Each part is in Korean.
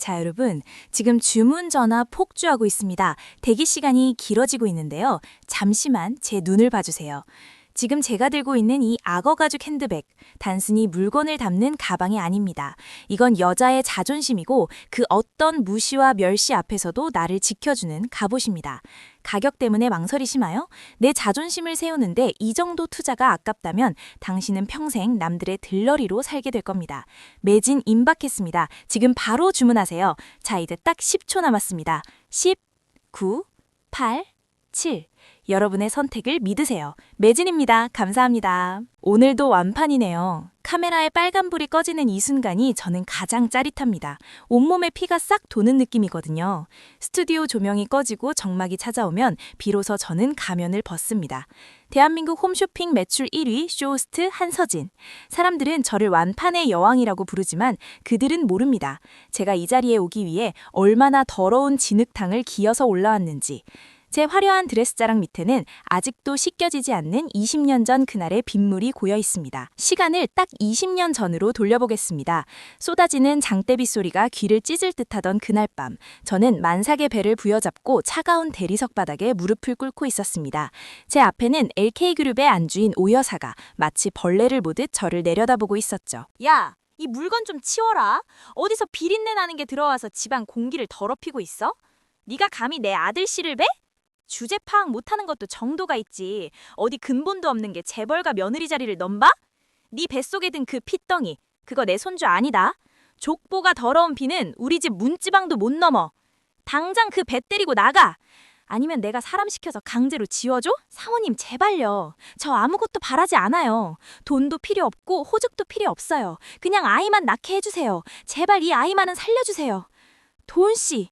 자, 여러분, 지금 주문 전화 폭주하고 있습니다. 대기 시간이 길어지고 있는데요. 잠시만 제 눈을 봐주세요. 지금 제가 들고 있는 이 악어 가죽 핸드백, 단순히 물건을 담는 가방이 아닙니다. 이건 여자의 자존심이고 그 어떤 무시와 멸시 앞에서도 나를 지켜주는 갑옷입니다. 가격 때문에 망설이시나요? 내 자존심을 세우는데 이 정도 투자가 아깝다면 당신은 평생 남들의 들러리로 살게 될 겁니다. 매진 임박했습니다. 지금 바로 주문하세요. 자, 이제 딱 10초 남았습니다. 10, 9, 8, 7. 여러분의 선택을 믿으세요. 매진입니다. 감사합니다. 오늘도 완판이네요. 카메라에 빨간불이 꺼지는 이 순간이 저는 가장 짜릿합니다. 온몸에 피가 싹 도는 느낌이거든요. 스튜디오 조명이 꺼지고 정막이 찾아오면 비로소 저는 가면을 벗습니다. 대한민국 홈쇼핑 매출 1위 쇼호스트 한서진. 사람들은 저를 완판의 여왕이라고 부르지만 그들은 모릅니다. 제가 이 자리에 오기 위해 얼마나 더러운 진흙탕을 기어서 올라왔는지. 제 화려한 드레스 자랑 밑에는 아직도 씻겨지지 않는 20년 전 그날의 빗물이 고여 있습니다. 시간을 딱 20년 전으로 돌려보겠습니다. 쏟아지는 장대비 소리가 귀를 찢을 듯하던 그날 밤, 저는 만삭의 배를 부여잡고 차가운 대리석 바닥에 무릎을 꿇고 있었습니다. 제 앞에는 LK그룹의 안주인 오 여사가 마치 벌레를 보듯 저를 내려다보고 있었죠. 야! 이 물건 좀 치워라. 어디서 비린내 나는 게 들어와서 집안 공기를 더럽히고 있어? 네가 감히 내 아들 씨를 배? 주제 파악 못하는 것도 정도가 있지. 어디 근본도 없는 게 재벌가 며느리 자리를 넘봐? 네 뱃속에 든 그 핏덩이, 그거 내 손주 아니다. 족보가 더러운 피는 우리 집 문지방도 못 넘어. 당장 그 배 때리고 나가. 아니면 내가 사람 시켜서 강제로 지워줘? 사모님 제발요. 저 아무것도 바라지 않아요. 돈도 필요 없고 호적도 필요 없어요. 그냥 아이만 낳게 해주세요. 제발 이 아이만은 살려주세요. 도은 씨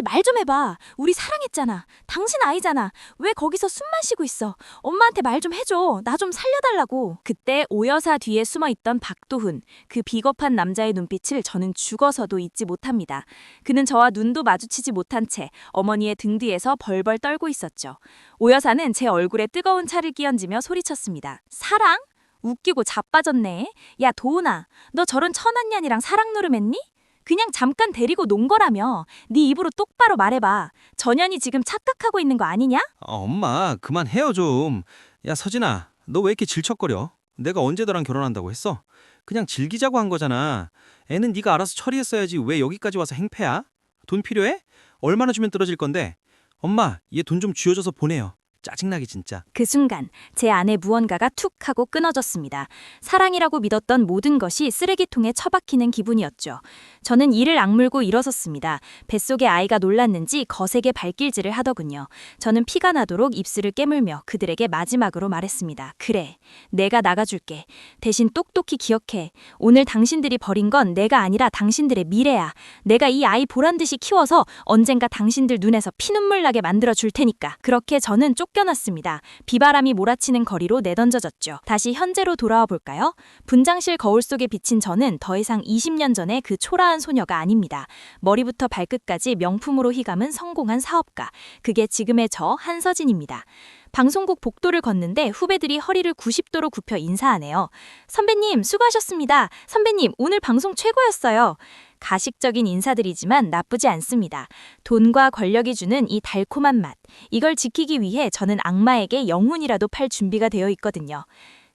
말 좀 해봐. 우리 사랑했잖아. 당신 아이잖아. 왜 거기서 숨만 쉬고 있어? 엄마한테 말 좀 해줘. 나 좀 살려달라고. 그때 오 여사 뒤에 숨어있던 박도훈. 그 비겁한 남자의 눈빛을 저는 죽어서도 잊지 못합니다. 그는 저와 눈도 마주치지 못한 채 어머니의 등 뒤에서 벌벌 떨고 있었죠. 오 여사는 제 얼굴에 뜨거운 차를 끼얹으며 소리쳤습니다. 사랑? 웃기고 자빠졌네. 야 도훈아, 너 저런 천한년이랑 사랑 노름했니? 그냥 잠깐 데리고 논 거라며. 네 입으로 똑바로 말해봐. 전현이 지금 착각하고 있는 거 아니냐? 엄마, 그만해요 좀. 야, 서진아, 너 왜 이렇게 질척거려? 내가 언제 너랑 결혼한다고 했어? 그냥 즐기자고 한 거잖아. 애는 네가 알아서 처리했어야지 왜 여기까지 와서 행패야? 돈 필요해? 얼마나 주면 떨어질 건데? 엄마, 얘 돈 좀 쥐어줘서 보내요. 짜증나게 진짜. 그 순간 제 안에 무언가가 툭 하고 끊어졌습니다. 사랑이라고 믿었던 모든 것이 쓰레기통에 처박히는 기분이었죠. 저는 이를 악물고 일어섰습니다. 뱃속의 아이가 놀랐는지 거세게 발길질을 하더군요. 저는 피가 나도록 입술을 깨물며 그들에게 마지막으로 말했습니다. 그래, 내가 나가줄게. 대신 똑똑히 기억해. 오늘 당신들이 버린 건 내가 아니라 당신들의 미래야. 내가 이 아이 보란듯이 키워서 언젠가 당신들 눈에서 피눈물 나게 만들어 줄 테니까. 그렇게 저는 쫓겨났습니다. 비바람이 몰아치는 거리로 내던져졌죠. 다시 현재로 돌아와 볼까요? 분장실 거울 속에 비친 저는 더 이상 20년 전의 그 초라한 소녀가 아닙니다. 머리부터 발끝까지 명품으로 휘감은 성공한 사업가. 그게 지금의 저 한서진입니다. 방송국 복도를 걷는데 후배들이 허리를 90도로 굽혀 인사하네요. 선배님 수고하셨습니다. 선배님 오늘 방송 최고였어요. 가식적인 인사들이지만 나쁘지 않습니다. 돈과 권력이 주는 이 달콤한 맛. 이걸 지키기 위해 저는 악마에게 영혼이라도 팔 준비가 되어 있거든요.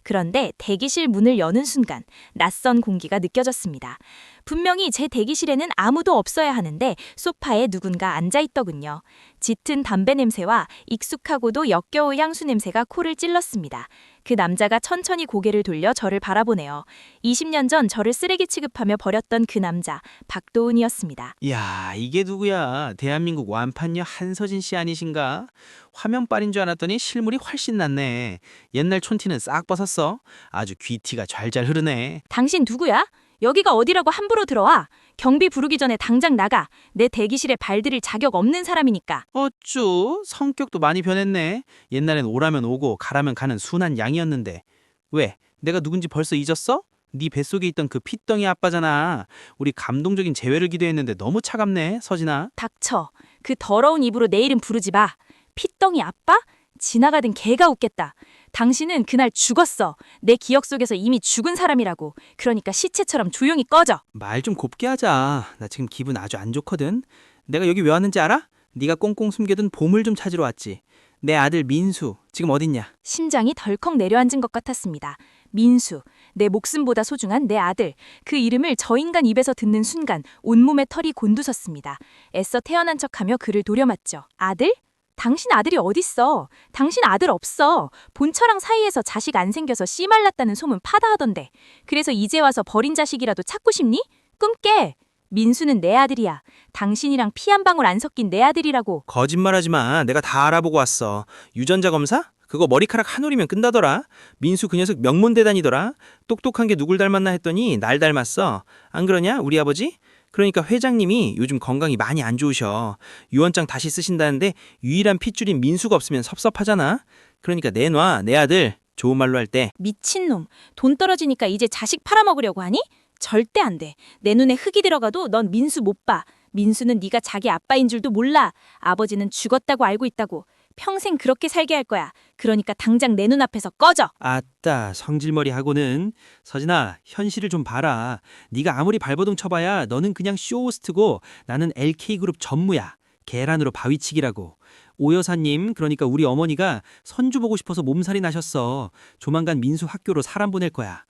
그런데 대기실 문을 여는 순간 낯선 공기가 느껴졌습니다. 분명히 제 대기실에는 아무도 없어야 하는데 소파에 누군가 앉아있더군요. 짙은 담배 냄새와 익숙하고도 역겨운 향수 냄새가 코를 찔렀습니다. 그 남자가 천천히 고개를 돌려 저를 바라보네요. 20년 전 저를 쓰레기 취급하며 버렸던 그 남자, 박도훈이었습니다. 야, 이게 누구야? 대한민국 완판녀 한서진 씨 아니신가? 화면빨인 줄 알았더니 실물이 훨씬 낫네. 옛날 촌티는 싹 벗었어. 아주 귀티가 잘잘 흐르네. 당신 누구야? 여기가 어디라고 함부로 들어와? 경비 부르기 전에 당장 나가. 내 대기실에 발들일 자격 없는 사람이니까. 어쭈? 성격도 많이 변했네. 옛날엔 오라면 오고 가라면 가는 순한 양이었는데. 왜? 내가 누군지 벌써 잊었어? 네 뱃속에 있던 그 핏덩이 아빠잖아. 우리 감동적인 재회를 기대했는데 너무 차갑네, 서진아. 닥쳐. 그 더러운 입으로 내 이름 부르지 마. 핏덩이 아빠? 지나가던 개가 웃겠다. 당신은 그날 죽었어. 내 기억 속에서 이미 죽은 사람이라고. 그러니까 시체처럼 조용히 꺼져. 말 좀 곱게 하자. 나 지금 기분 아주 안 좋거든. 내가 여기 왜 왔는지 알아? 네가 꽁꽁 숨겨둔 보물 좀 찾으러 왔지. 내 아들 민수 지금 어딨냐? 심장이 덜컥 내려앉은 것 같았습니다. 민수, 내 목숨보다 소중한 내 아들. 그 이름을 저 인간 입에서 듣는 순간 온몸에 털이 곤두섰습니다. 애써 태어난 척하며 그를 노려맞죠. 아들? 당신 아들이 어딨어? 당신 아들 없어. 본처랑 사이에서 자식 안 생겨서 씨 말랐다는 소문 파다하던데. 그래서 이제 와서 버린 자식이라도 찾고 싶니? 꿈 깨. 민수는 내 아들이야. 당신이랑 피 한 방울 안 섞인 내 아들이라고. 거짓말하지 마. 내가 다 알아보고 왔어. 유전자 검사? 그거 머리카락 한 올이면 끝나더라. 민수 그 녀석 명문대단이더라. 똑똑한 게 누굴 닮았나 했더니 날 닮았어. 안 그러냐? 우리 아버지? 그러니까 회장님이 요즘 건강이 많이 안 좋으셔. 유언장 다시 쓰신다는데 유일한 핏줄인 민수가 없으면 섭섭하잖아. 그러니까 내놔, 내 아들. 좋은 말로 할 때. 미친놈. 돈 떨어지니까 이제 자식 팔아먹으려고 하니? 절대 안 돼. 내 눈에 흙이 들어가도 넌 민수 못 봐. 민수는 네가 자기 아빠인 줄도 몰라. 아버지는 죽었다고 알고 있다고. 평생 그렇게 살게 할 거야. 그러니까 당장 내 눈앞에서 꺼져. 아따, 성질머리 하고는. 서진아, 현실을 좀 봐라. 네가 아무리 발버둥 쳐봐야 너는 그냥 쇼호스트고 나는 LK그룹 전무야. 계란으로 바위치기라고. 오 여사님, 그러니까 우리 어머니가 선주 보고 싶어서 몸살이 나셨어. 조만간 민수 학교로 사람 보낼 거야.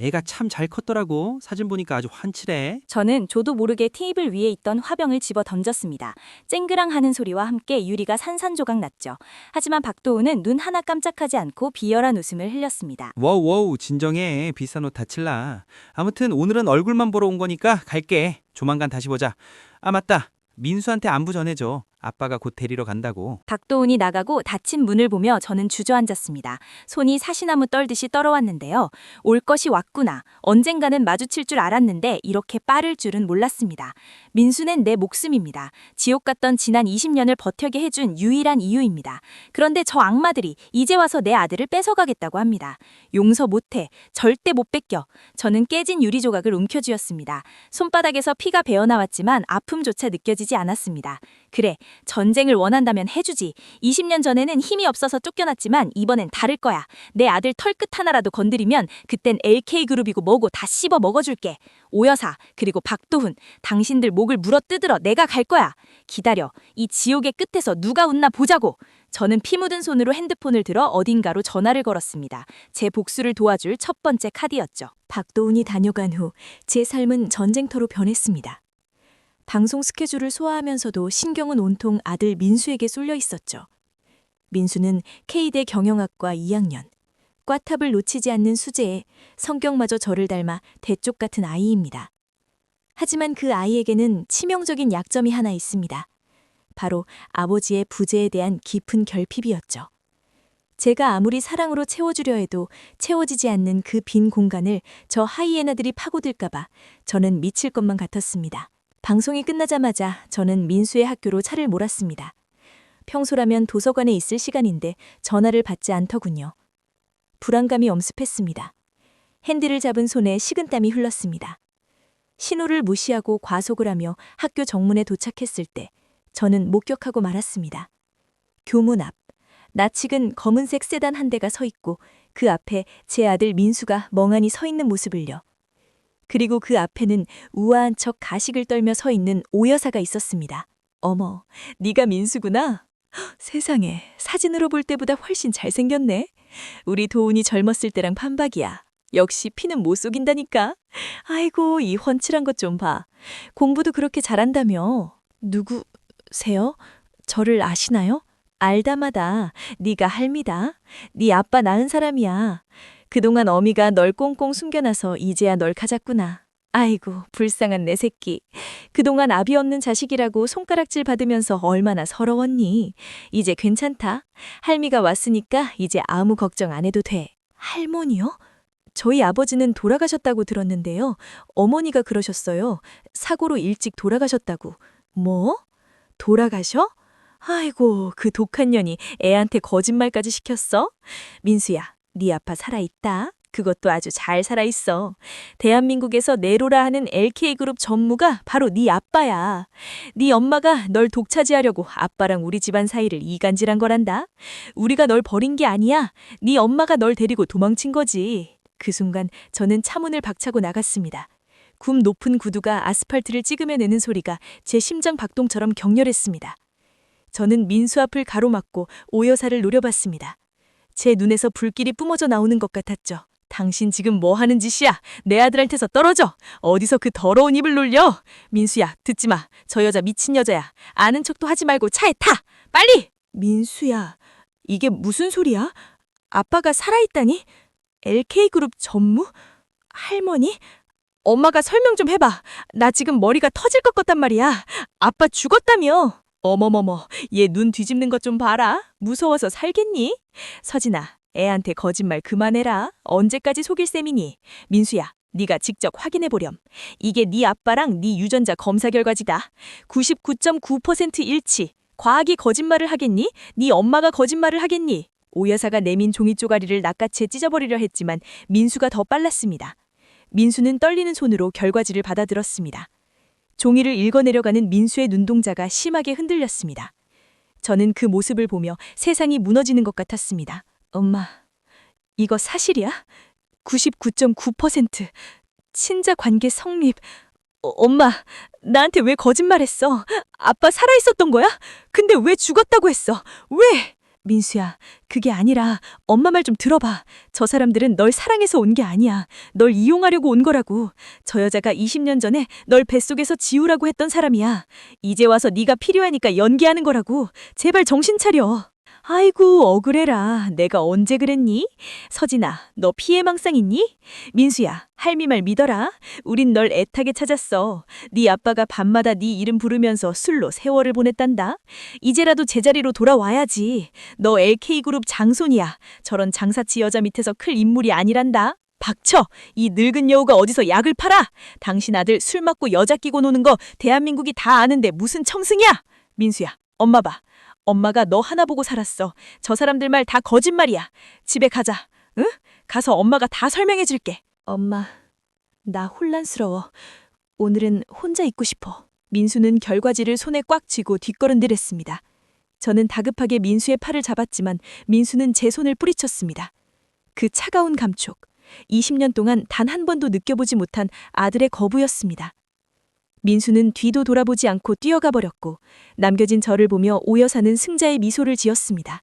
애가 참 잘 컸더라고. 사진 보니까 아주 환칠해. 저는 저도 모르게 테이블 위에 있던 화병을 집어 던졌습니다. 쨍그랑 하는 소리와 함께 유리가 산산조각 났죠. 하지만 박도우는 눈 하나 깜짝하지 않고 비열한 웃음을 흘렸습니다. 워우, 진정해. 비싼 옷 다칠라. 아무튼 오늘은 얼굴만 보러 온 거니까 갈게. 조만간 다시 보자. 아, 맞다. 민수한테 안부 전해줘. 아빠가 곧 데리러 간다고. 박도훈이 나가고 닫힌 문을 보며 저는 주저앉았습니다. 손이 사시나무 떨듯이 떨어왔는데요. 올 것이 왔구나. 언젠가는 마주칠 줄 알았는데 이렇게 빠를 줄은 몰랐습니다. 민수는 내 목숨입니다. 지옥 갔던 지난 20년을 버텨게 해준 유일한 이유입니다. 그런데 저 악마들이 이제 와서 내 아들을 뺏어가겠다고 합니다. 용서 못해. 절대 못 뺏겨. 저는 깨진 유리 조각을 움켜쥐었습니다. 손바닥에서 피가 배어나왔지만 아픔조차 느껴지지 않았습니다. 그래, 전쟁을 원한다면 해주지. 20년 전에는 힘이 없어서 쫓겨났지만 이번엔 다를 거야. 내 아들 털끝 하나라도 건드리면 그땐 LK그룹이고 뭐고 다 씹어 먹어줄게. 오여사, 그리고 박도훈, 당신들 목을 물어뜯으러 내가 갈 거야. 기다려. 이 지옥의 끝에서 누가 웃나 보자고. 저는 피 묻은 손으로 핸드폰을 들어 어딘가로 전화를 걸었습니다. 제 복수를 도와줄 첫 번째 카드였죠. 박도훈이 다녀간 후 제 삶은 전쟁터로 변했습니다. 방송 스케줄을 소화하면서도 신경은 온통 아들 민수에게 쏠려 있었죠. 민수는 K대 경영학과 2학년. 꽈탑을 놓치지 않는 수재에 성격마저 저를 닮아 대쪽 같은 아이입니다. 하지만 그 아이에게는 치명적인 약점이 하나 있습니다. 바로 아버지의 부재에 대한 깊은 결핍이었죠. 제가 아무리 사랑으로 채워주려 해도 채워지지 않는 그 빈 공간을 저 하이에나들이 파고들까봐 저는 미칠 것만 같았습니다. 방송이 끝나자마자 저는 민수의 학교로 차를 몰았습니다. 평소라면 도서관에 있을 시간인데 전화를 받지 않더군요. 불안감이 엄습했습니다. 핸들을 잡은 손에 식은땀이 흘렀습니다. 신호를 무시하고 과속을 하며 학교 정문에 도착했을 때 저는 목격하고 말았습니다. 교문 앞, 낯익은 검은색 세단 한 대가 서 있고 그 앞에 제 아들 민수가 멍하니 서 있는 모습을요. 그리고 그 앞에는 우아한 척 가식을 떨며 서 있는 오여사가 있었습니다. 어머, 네가 민수구나? 헉, 세상에, 사진으로 볼 때보다 훨씬 잘생겼네. 우리 도훈이 젊었을 때랑 판박이야. 역시 피는 못 속인다니까. 아이고, 이 훤칠한 것 좀 봐. 공부도 그렇게 잘한다며. 누구세요? 저를 아시나요? 알다마다. 네가 할미다. 네 아빠 낳은 사람이야. 그동안 어미가 널 꽁꽁 숨겨놔서 이제야 널 가졌구나. 아이고, 불쌍한 내 새끼. 그동안 아비 없는 자식이라고 손가락질 받으면서 얼마나 서러웠니? 이제 괜찮다. 할미가 왔으니까 이제 아무 걱정 안 해도 돼. 할머니요? 저희 아버지는 돌아가셨다고 들었는데요. 어머니가 그러셨어요. 사고로 일찍 돌아가셨다고. 뭐? 돌아가셔? 아이고, 그 독한 년이 애한테 거짓말까지 시켰어? 민수야, 네 아빠 살아있다. 그것도 아주 잘 살아있어. 대한민국에서 네로라 하는 LK그룹 전무가 바로 네 아빠야. 네 엄마가 널 독차지하려고 아빠랑 우리 집안 사이를 이간질한 거란다. 우리가 널 버린 게 아니야. 네 엄마가 널 데리고 도망친 거지. 그 순간 저는 차문을 박차고 나갔습니다. 굽 높은 구두가 아스팔트를 찍으며 내는 소리가 제 심장 박동처럼 격렬했습니다. 저는 민수 앞을 가로막고 오 여사를 노려봤습니다. 제 눈에서 불길이 뿜어져 나오는 것 같았죠. 당신 지금 뭐 하는 짓이야? 내 아들한테서 떨어져! 어디서 그 더러운 입을 놀려! 민수야, 듣지 마. 저 여자 미친 여자야. 아는 척도 하지 말고 차에 타! 빨리! 민수야, 이게 무슨 소리야? 아빠가 살아있다니? LK그룹 전무? 할머니? 엄마가 설명 좀 해봐. 나 지금 머리가 터질 것 같단 말이야. 아빠 죽었다며. 어머머머, 얘 눈 뒤집는 것 좀 봐라. 무서워서 살겠니? 서진아, 애한테 거짓말 그만해라. 언제까지 속일 셈이니? 민수야, 네가 직접 확인해보렴. 이게 네 아빠랑 네 유전자 검사 결과지다. 99.9% 일치. 과학이 거짓말을 하겠니? 네 엄마가 거짓말을 하겠니? 오 여사가 내민 종이 쪼가리를 낚아채 찢어버리려 했지만 민수가 더 빨랐습니다. 민수는 떨리는 손으로 결과지를 받아들었습니다. 종이를 읽어내려가는 민수의 눈동자가 심하게 흔들렸습니다. 저는 그 모습을 보며 세상이 무너지는 것 같았습니다. 엄마, 이거 사실이야? 99.9% 친자 관계 성립. 엄마, 나한테 왜 거짓말했어? 아빠 살아있었던 거야? 근데 왜 죽었다고 했어? 왜? 민수야, 그게 아니라 엄마 말 좀 들어봐. 저 사람들은 널 사랑해서 온 게 아니야. 널 이용하려고 온 거라고. 저 여자가 20년 전에 널 뱃속에서 지우라고 했던 사람이야. 이제 와서 네가 필요하니까 연기하는 거라고. 제발 정신 차려. 아이고, 억울해라. 내가 언제 그랬니? 서진아, 너 피해망상 있니? 민수야, 할미 말 믿어라. 우린 널 애타게 찾았어. 네 아빠가 밤마다 네 이름 부르면서 술로 세월을 보냈단다. 이제라도 제자리로 돌아와야지. 너 LK그룹 장손이야. 저런 장사치 여자 밑에서 클 인물이 아니란다. 박쳐! 이 늙은 여우가 어디서 약을 팔아? 당신 아들 술 맞고 여자 끼고 노는 거 대한민국이 다 아는데 무슨 청승이야? 민수야, 엄마 봐. 엄마가 너 하나 보고 살았어. 저 사람들 말 다 거짓말이야. 집에 가자. 응? 가서 엄마가 다 설명해 줄게. 엄마, 나 혼란스러워. 오늘은 혼자 있고 싶어. 민수는 결과지를 손에 꽉 쥐고 뒷걸음질했습니다. 저는 다급하게 민수의 팔을 잡았지만 민수는 제 손을 뿌리쳤습니다. 그 차가운 감촉, 20년 동안 단 한 번도 느껴보지 못한 아들의 거부였습니다. 민수는 뒤도 돌아보지 않고 뛰어가 버렸고 남겨진 저를 보며 오 여사는 승자의 미소를 지었습니다.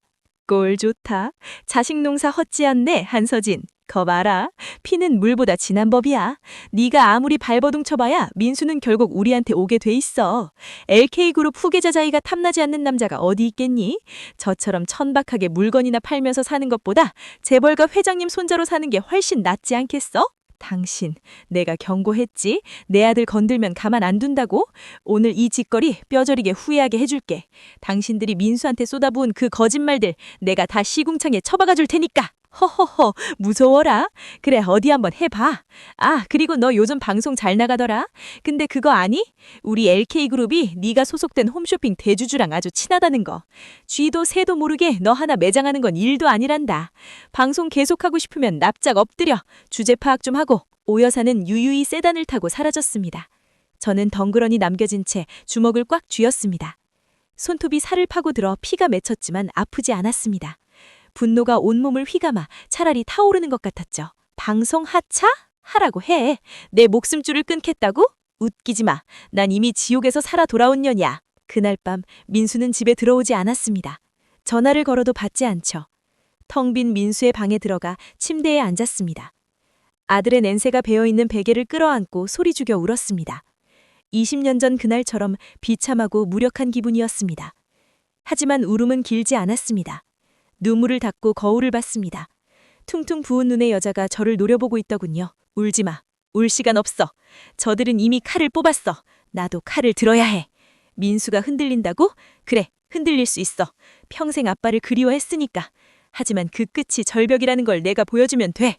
꼴 좋다. 자식 농사 헛지 않네, 한서진. 거 봐라. 피는 물보다 진한 법이야. 네가 아무리 발버둥 쳐봐야 민수는 결국 우리한테 오게 돼 있어. LK그룹 후계자 자의가 탐나지 않는 남자가 어디 있겠니? 저처럼 천박하게 물건이나 팔면서 사는 것보다 재벌가 회장님 손자로 사는 게 훨씬 낫지 않겠어? 당신, 내가 경고했지? 내 아들 건들면 가만 안 둔다고? 오늘 이 짓거리 뼈저리게 후회하게 해줄게. 당신들이 민수한테 쏟아부은 그 거짓말들 내가 다 시궁창에 처박아 줄 테니까. 허허허, 무서워라. 그래, 어디 한번 해봐. 아, 그리고 너 요즘 방송 잘 나가더라. 근데 그거 아니? 우리 LK그룹이 네가 소속된 홈쇼핑 대주주랑 아주 친하다는 거. 쥐도 새도 모르게 너 하나 매장하는 건 일도 아니란다. 방송 계속하고 싶으면 납작 엎드려. 주제 파악 좀 하고. 오 여사는 유유히 세단을 타고 사라졌습니다. 저는 덩그러니 남겨진 채 주먹을 꽉 쥐었습니다. 손톱이 살을 파고들어 피가 맺혔지만 아프지 않았습니다. 분노가 온몸을 휘감아 차라리 타오르는 것 같았죠. 방송 하차? 하라고 해. 내 목숨줄을 끊겠다고? 웃기지 마. 난 이미 지옥에서 살아 돌아온 년이야. 그날 밤 민수는 집에 들어오지 않았습니다. 전화를 걸어도 받지 않죠. 텅 빈 민수의 방에 들어가 침대에 앉았습니다. 아들의 냄새가 배어있는 베개를 끌어안고 소리 죽여 울었습니다. 20년 전 그날처럼 비참하고 무력한 기분이었습니다. 하지만 울음은 길지 않았습니다. 눈물을 닦고 거울을 봤습니다. 퉁퉁 부은 눈의 여자가 저를 노려보고 있더군요. 울지 마. 울 시간 없어. 저들은 이미 칼을 뽑았어. 나도 칼을 들어야 해. 민수가 흔들린다고? 그래, 흔들릴 수 있어. 평생 아빠를 그리워했으니까. 하지만 그 끝이 절벽이라는 걸 내가 보여주면 돼.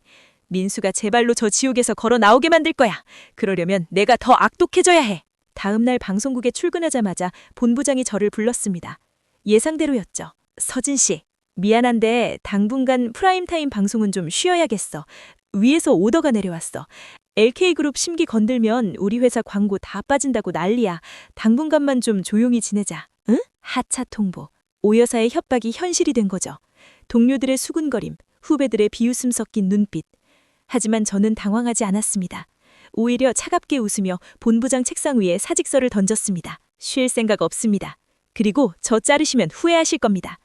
민수가 제 발로 저 지옥에서 걸어 나오게 만들 거야. 그러려면 내가 더 악독해져야 해. 다음 날 방송국에 출근하자마자 본부장이 저를 불렀습니다. 예상대로였죠. 서진 씨. 미안한데 당분간 프라임타임 방송은 좀 쉬어야겠어. 위에서 오더가 내려왔어. LK그룹 심기 건들면 우리 회사 광고 다 빠진다고 난리야. 당분간만 좀 조용히 지내자. 응? 하차 통보. 오 여사의 협박이 현실이 된 거죠. 동료들의 수군거림, 후배들의 비웃음 섞인 눈빛. 하지만 저는 당황하지 않았습니다. 오히려 차갑게 웃으며 본부장 책상 위에 사직서를 던졌습니다. 쉴 생각 없습니다. 그리고 저 자르시면 후회하실 겁니다.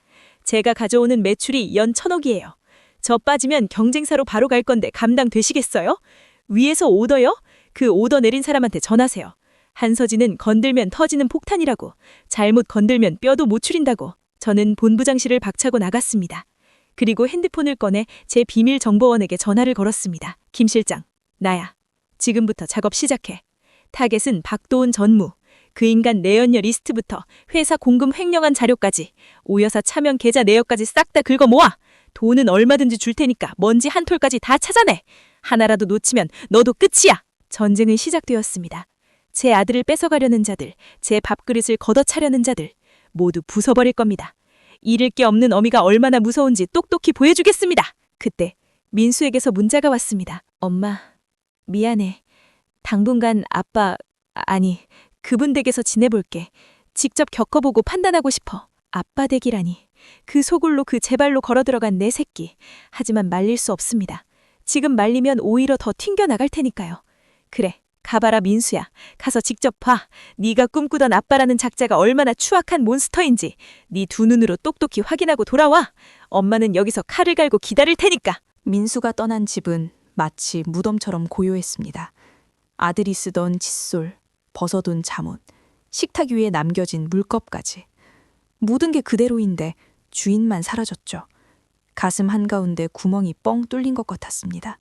제가 가져오는 매출이 연 1,000억이에요. 저 빠지면 경쟁사로 바로 갈 건데 감당되시겠어요? 위에서 오더요? 그 오더 내린 사람한테 전하세요. 한서진은 건들면 터지는 폭탄이라고. 잘못 건들면 뼈도 못 추린다고. 저는 본부장실을 박차고 나갔습니다. 그리고 핸드폰을 꺼내 제 비밀 정보원에게 전화를 걸었습니다. 김 실장, 나야. 지금부터 작업 시작해. 타겟은 박도훈 전무. 그 인간 내연녀 리스트부터 회사 공금 횡령한 자료까지 오 여사 차명 계좌 내역까지 싹 다 긁어 모아. 돈은 얼마든지 줄 테니까 먼지 한 톨까지 다 찾아내. 하나라도 놓치면 너도 끝이야. 전쟁은 시작되었습니다. 제 아들을 뺏어가려는 자들, 제 밥그릇을 걷어차려는 자들 모두 부숴버릴 겁니다. 잃을 게 없는 어미가 얼마나 무서운지 똑똑히 보여주겠습니다. 그때 민수에게서 문자가 왔습니다. 엄마, 미안해. 당분간 아니, 그분 댁에서 지내볼게. 직접 겪어보고 판단하고 싶어. 아빠 댁이라니. 그 소굴로 그 제 발로 걸어들어간 내 새끼. 하지만 말릴 수 없습니다. 지금 말리면 오히려 더 튕겨나갈 테니까요. 그래, 가봐라 민수야. 가서 직접 봐. 네가 꿈꾸던 아빠라는 작자가 얼마나 추악한 몬스터인지 네 두 눈으로 똑똑히 확인하고 돌아와. 엄마는 여기서 칼을 갈고 기다릴 테니까. 민수가 떠난 집은 마치 무덤처럼 고요했습니다. 아들이 쓰던 칫솔, 벗어둔 잠옷, 식탁 위에 남겨진 물컵까지. 모든 게 그대로인데 주인만 사라졌죠. 가슴 한가운데 구멍이 뻥 뚫린 것 같았습니다.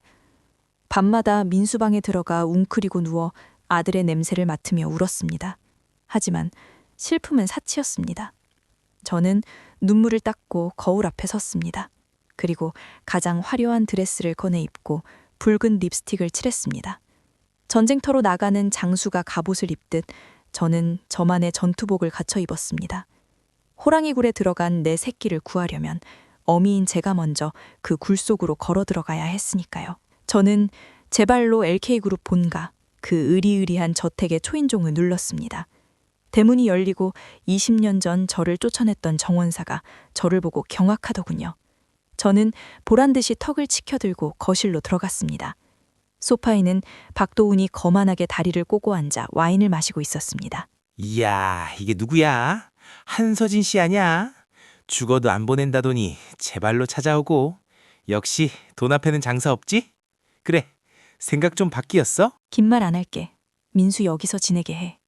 밤마다 민수방에 들어가 웅크리고 누워 아들의 냄새를 맡으며 울었습니다. 하지만 슬픔은 사치였습니다. 저는 눈물을 닦고 거울 앞에 섰습니다. 그리고 가장 화려한 드레스를 꺼내 입고 붉은 립스틱을 칠했습니다. 전쟁터로 나가는 장수가 갑옷을 입듯 저는 저만의 전투복을 갖춰 입었습니다. 호랑이 굴에 들어간 내 새끼를 구하려면 어미인 제가 먼저 그 굴 속으로 걸어 들어가야 했으니까요. 저는 제 발로 LK그룹 본가, 그 으리으리한 저택의 초인종을 눌렀습니다. 대문이 열리고 20년 전 저를 쫓아냈던 정원사가 저를 보고 경악하더군요. 저는 보란듯이 턱을 치켜들고 거실로 들어갔습니다. 소파에는 박도훈이 거만하게 다리를 꼬고 앉아 와인을 마시고 있었습니다. 이야, 이게 누구야? 한서진 씨 아냐? 죽어도 안 보낸다더니 제발로 찾아오고. 역시 돈 앞에는 장사 없지? 그래, 생각 좀 바뀌었어? 긴 말 안 할게. 민수 여기서 지내게 해.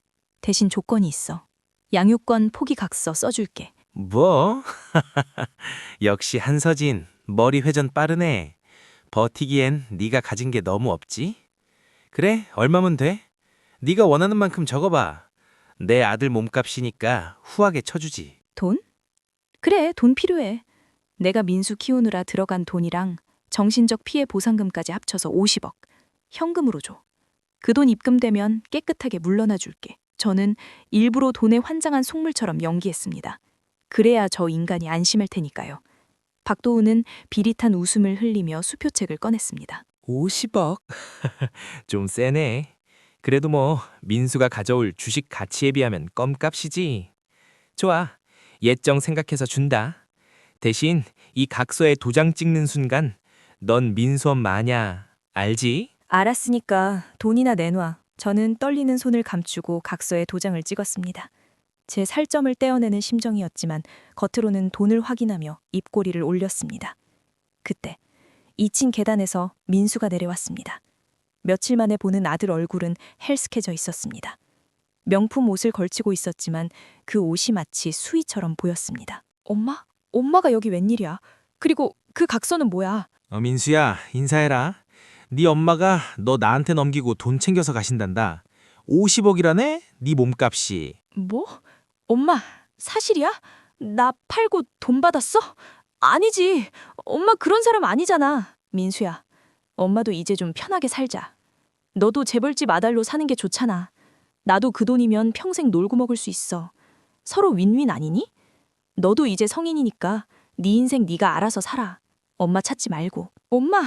대신 조건이 있어. 양육권 포기 각서 써줄게. 뭐? 역시 한서진, 머리 회전 빠르네. 버티기엔 네가 가진 게 너무 없지? 그래, 얼마면 돼? 네가 원하는 만큼 적어봐. 내 아들 몸값이니까 후하게 쳐주지. 돈? 그래, 돈 필요해. 내가 민수 키우느라 들어간 돈이랑 정신적 피해 보상금까지 합쳐서 50억. 현금으로 줘. 그 돈 입금되면 깨끗하게 물러나 줄게. 저는 일부러 돈에 환장한 속물처럼 연기했습니다. 그래야 저 인간이 안심할 테니까요. 박도훈은 비릿한 웃음을 흘리며 수표책을 꺼냈습니다. 50억? 좀 세네. 그래도 뭐 민수가 가져올 주식 가치에 비하면 껌값이지. 좋아. 예정 생각해서 준다. 대신 이 각서에 도장 찍는 순간 넌 민수 엄마냐. 알지? 알았으니까 돈이나 내놔. 저는 떨리는 손을 감추고 각서에 도장을 찍었습니다. 제 살점을 떼어내는 심정이었지만 겉으로는 돈을 확인하며 입꼬리를 올렸습니다. 그때 2층 계단에서 민수가 내려왔습니다. 며칠 만에 보는 아들 얼굴은 헬스케져 있었습니다. 명품 옷을 걸치고 있었지만 그 옷이 마치 수의처럼 보였습니다. 엄마? 엄마가 여기 웬일이야? 그리고 그 각서는 뭐야? 민수야, 인사해라. 네 엄마가 너 나한테 넘기고 돈 챙겨서 가신단다. 50억이라네? 네 몸값이. 뭐? 엄마, 사실이야? 나 팔고 돈 받았어? 아니지. 엄마 그런 사람 아니잖아. 민수야, 엄마도 이제 좀 편하게 살자. 너도 재벌집 아달로 사는 게 좋잖아. 나도 그 돈이면 평생 놀고 먹을 수 있어. 서로 윈윈 아니니? 너도 이제 성인이니까 네 인생 네가 알아서 살아. 엄마 찾지 말고. 엄마,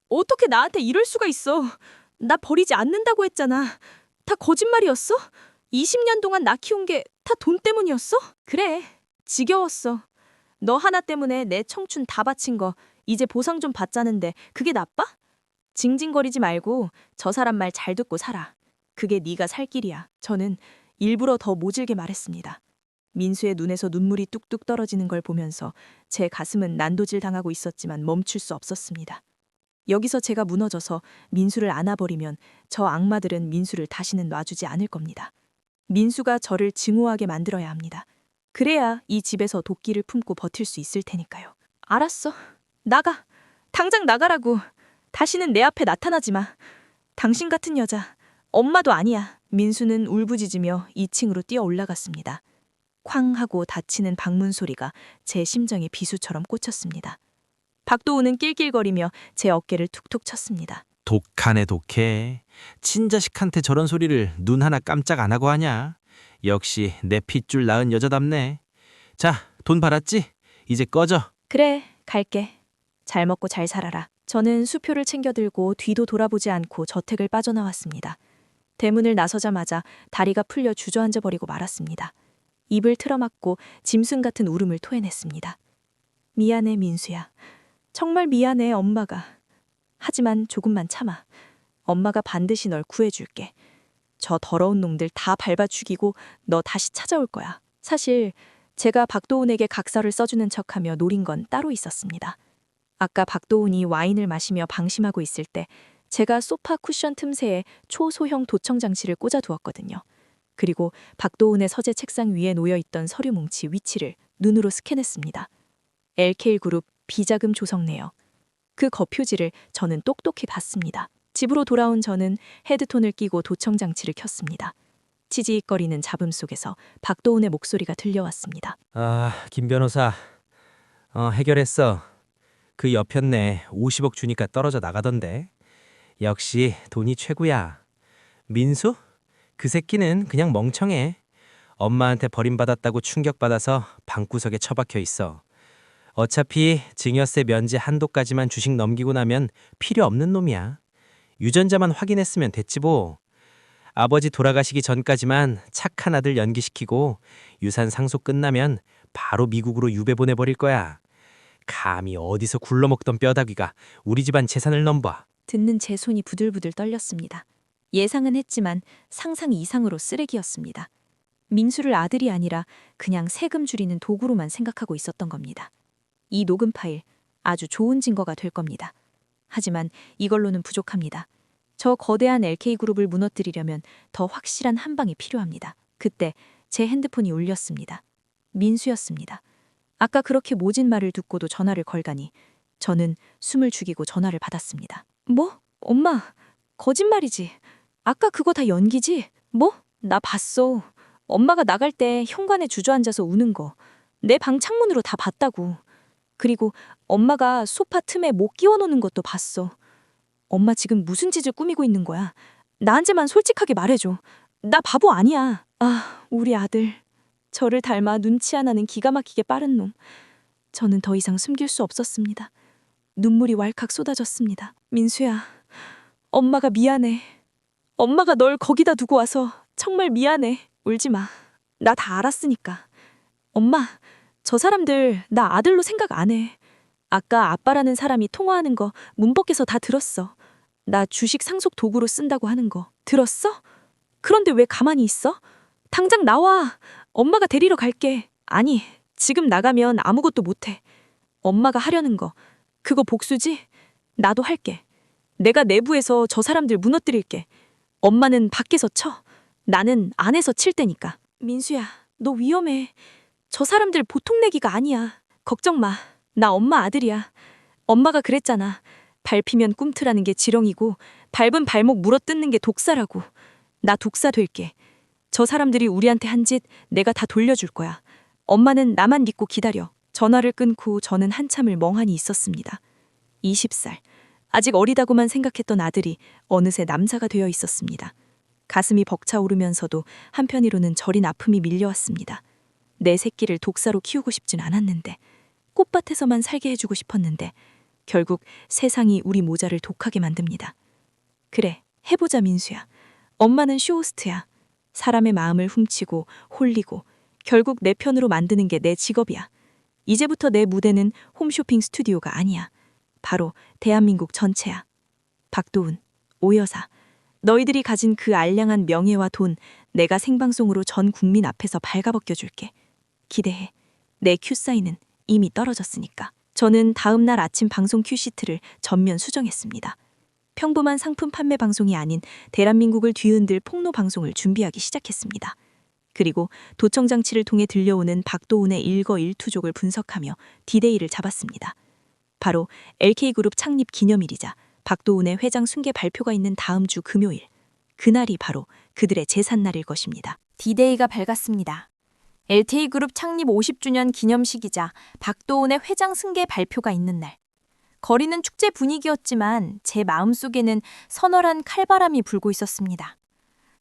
어떻게 나한테 이럴 수가 있어? 나 버리지 않는다고 했잖아. 다 거짓말이었어? 20년 동안 나 키운 게 다 돈 때문이었어? 그래, 지겨웠어. 너 하나 때문에 내 청춘 다 바친 거 이제 보상 좀 받자는데 그게 나빠? 징징거리지 말고 저 사람 말 잘 듣고 살아. 그게 네가 살 길이야. 저는 일부러 더 모질게 말했습니다. 민수의 눈에서 눈물이 뚝뚝 떨어지는 걸 보면서 제 가슴은 난도질 당하고 있었지만 멈출 수 없었습니다. 여기서 제가 무너져서 민수를 안아버리면 저 악마들은 민수를 다시는 놔주지 않을 겁니다. 민수가 저를 증오하게 만들어야 합니다. 그래야 이 집에서 도끼를 품고 버틸 수 있을 테니까요. 알았어. 나가. 당장 나가라고. 다시는 내 앞에 나타나지 마. 당신 같은 여자, 엄마도 아니야. 민수는 울부짖으며 2층으로 뛰어 올라갔습니다. 쾅 하고 닫히는 방문 소리가 제 심정에 비수처럼 꽂혔습니다. 박도우는 낄낄거리며 제 어깨를 툭툭 쳤습니다. 독하네 독해. 친자식한테 저런 소리를 눈 하나 깜짝 안 하고 하냐. 역시 내 핏줄 낳은 여자답네. 자, 돈 받았지? 이제 꺼져. 그래, 갈게. 잘 먹고 잘 살아라. 저는 수표를 챙겨 들고 뒤도 돌아보지 않고 저택을 빠져나왔습니다. 대문을 나서자마자 다리가 풀려 주저앉아 버리고 말았습니다. 입을 틀어막고 짐승 같은 울음을 토해냈습니다. 미안해, 민수야. 정말 미안해, 엄마가. 하지만 조금만 참아. 엄마가 반드시 널 구해줄게. 저 더러운 놈들 다 밟아 죽이고 너 다시 찾아올 거야. 사실 제가 박도훈에게 각서를 써주는 척하며 노린 건 따로 있었습니다. 아까 박도훈이 와인을 마시며 방심하고 있을 때 제가 소파 쿠션 틈새에 초소형 도청 장치를 꽂아두었거든요. 그리고 박도훈의 서재 책상 위에 놓여있던 서류 뭉치 위치를 눈으로 스캔했습니다. LK그룹 비자금 조성 내역. 그 거표지를 저는 똑똑히 봤습니다. 집으로 돌아온 저는 헤드톤을 끼고 도청 장치를 켰습니다. 치지익거리는 잡음 속에서 박도훈의 목소리가 들려왔습니다. 김 변호사. 해결했어. 그 여편네 50억 주니까 떨어져 나가던데. 역시 돈이 최고야. 민수? 그 새끼는 그냥 멍청해. 엄마한테 버림받았다고 충격받아서 방구석에 처박혀 있어. 어차피 증여세 면제 한도까지만 주식 넘기고 나면 필요 없는 놈이야. 유전자만 확인했으면 됐지 뭐. 아버지 돌아가시기 전까지만 착한 아들 연기시키고 유산 상속 끝나면 바로 미국으로 유배 보내버릴 거야. 감히 어디서 굴러먹던 뼈다귀가 우리 집안 재산을 넘봐. 듣는 제 손이 부들부들 떨렸습니다. 예상은 했지만 상상 이상으로 쓰레기였습니다. 민수를 아들이 아니라 그냥 세금 줄이는 도구로만 생각하고 있었던 겁니다. 이 녹음 파일 아주 좋은 증거가 될 겁니다. 하지만 이걸로는 부족합니다. 저 거대한 LK그룹을 무너뜨리려면 더 확실한 한 방이 필요합니다. 그때 제 핸드폰이 울렸습니다. 민수였습니다. 아까 그렇게 모진 말을 듣고도 전화를 걸다니 저는 숨을 죽이고 전화를 받았습니다. 뭐? 엄마, 거짓말이지. 아까 그거 다 연기지? 뭐? 나 봤어. 엄마가 나갈 때 현관에 주저앉아서 우는 거. 내 방 창문으로 다 봤다고. 그리고 엄마가 소파 틈에 목 끼워놓는 것도 봤어. 엄마 지금 무슨 짓을 꾸미고 있는 거야? 나한테만 솔직하게 말해줘. 나 바보 아니야. 우리 아들. 저를 닮아 눈치 하나는 기가 막히게 빠른 놈. 저는 더 이상 숨길 수 없었습니다. 눈물이 왈칵 쏟아졌습니다. 민수야, 엄마가 미안해. 엄마가 널 거기다 두고 와서 정말 미안해. 울지 마. 나 다 알았으니까. 엄마, 저 사람들 나 아들로 생각 안 해. 아까 아빠라는 사람이 통화하는 거 문법께서 다 들었어. 나 주식 상속 도구로 쓴다고 하는 거 들었어? 그런데 왜 가만히 있어? 당장 나와. 엄마가 데리러 갈게. 아니, 지금 나가면 아무것도 못해. 엄마가 하려는 거 그거 복수지? 나도 할게. 내가 내부에서 저 사람들 무너뜨릴게. 엄마는 밖에서 쳐. 나는 안에서 칠 테니까. 민수야, 너 위험해. 저 사람들 보통 내기가 아니야. 걱정 마. 나 엄마 아들이야. 엄마가 그랬잖아. 밟히면 꿈틀하는 게 지렁이고 밟은 발목 물어뜯는 게 독사라고. 나 독사 될게. 저 사람들이 우리한테 한 짓 내가 다 돌려줄 거야. 엄마는 나만 믿고 기다려. 전화를 끊고 저는 한참을 멍하니 있었습니다. 20살. 아직 어리다고만 생각했던 아들이 어느새 남자가 되어 있었습니다. 가슴이 벅차오르면서도 한편으로는 저린 아픔이 밀려왔습니다. 내 새끼를 독사로 키우고 싶진 않았는데, 꽃밭에서만 살게 해주고 싶었는데, 결국 세상이 우리 모자를 독하게 만듭니다. 그래, 해보자 민수야. 엄마는 쇼호스트야. 사람의 마음을 훔치고 홀리고 결국 내 편으로 만드는 게 내 직업이야. 이제부터 내 무대는 홈쇼핑 스튜디오가 아니야. 바로 대한민국 전체야. 박도훈, 오여사, 너희들이 가진 그 알량한 명예와 돈 내가 생방송으로 전 국민 앞에서 발가벗겨줄게. 기대해. 내 큐사인은 이미 떨어졌으니까. 저는 다음 날 아침 방송 큐시트를 전면 수정했습니다. 평범한 상품 판매 방송이 아닌 대한민국을 뒤흔들 폭로 방송을 준비하기 시작했습니다. 그리고 도청 장치를 통해 들려오는 박도훈의 일거일투족을 분석하며 디데이를 잡았습니다. 바로 LK그룹 창립 기념일이자 박도훈의 회장 승계 발표가 있는 다음 주 금요일. 그날이 바로 그들의 제삿날일 것입니다. 디데이가 밝았습니다. LK그룹 창립 50주년 기념식이자 박도훈의 회장 승계 발표가 있는 날. 거리는 축제 분위기였지만 제 마음속에는 서늘한 칼바람이 불고 있었습니다.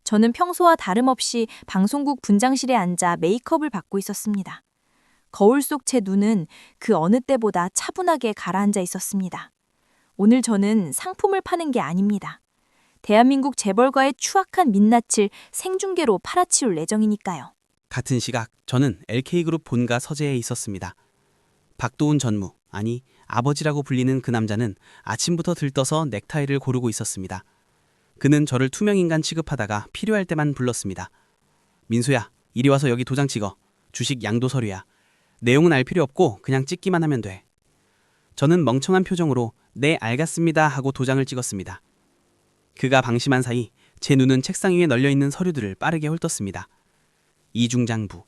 저는 평소와 다름없이 방송국 분장실에 앉아 메이크업을 받고 있었습니다. 거울 속 제 눈은 그 어느 때보다 차분하게 가라앉아 있었습니다. 오늘 저는 상품을 파는 게 아닙니다. 대한민국 재벌가의 추악한 민낯을 생중계로 팔아치울 예정이니까요. 같은 시각 저는 LK그룹 본가 서재에 있었습니다. 박도훈 전무, 아니 아버지라고 불리는 그 남자는 아침부터 들떠서 넥타이를 고르고 있었습니다. 그는 저를 투명인간 취급하다가 필요할 때만 불렀습니다. 민수야, 이리 와서 여기 도장 찍어. 주식 양도 서류야. 내용은 알 필요 없고 그냥 찍기만 하면 돼. 저는 멍청한 표정으로 네 알겠습니다 하고 도장을 찍었습니다. 그가 방심한 사이 제 눈은 책상 위에 널려있는 서류들을 빠르게 훑었습니다. 이중장부,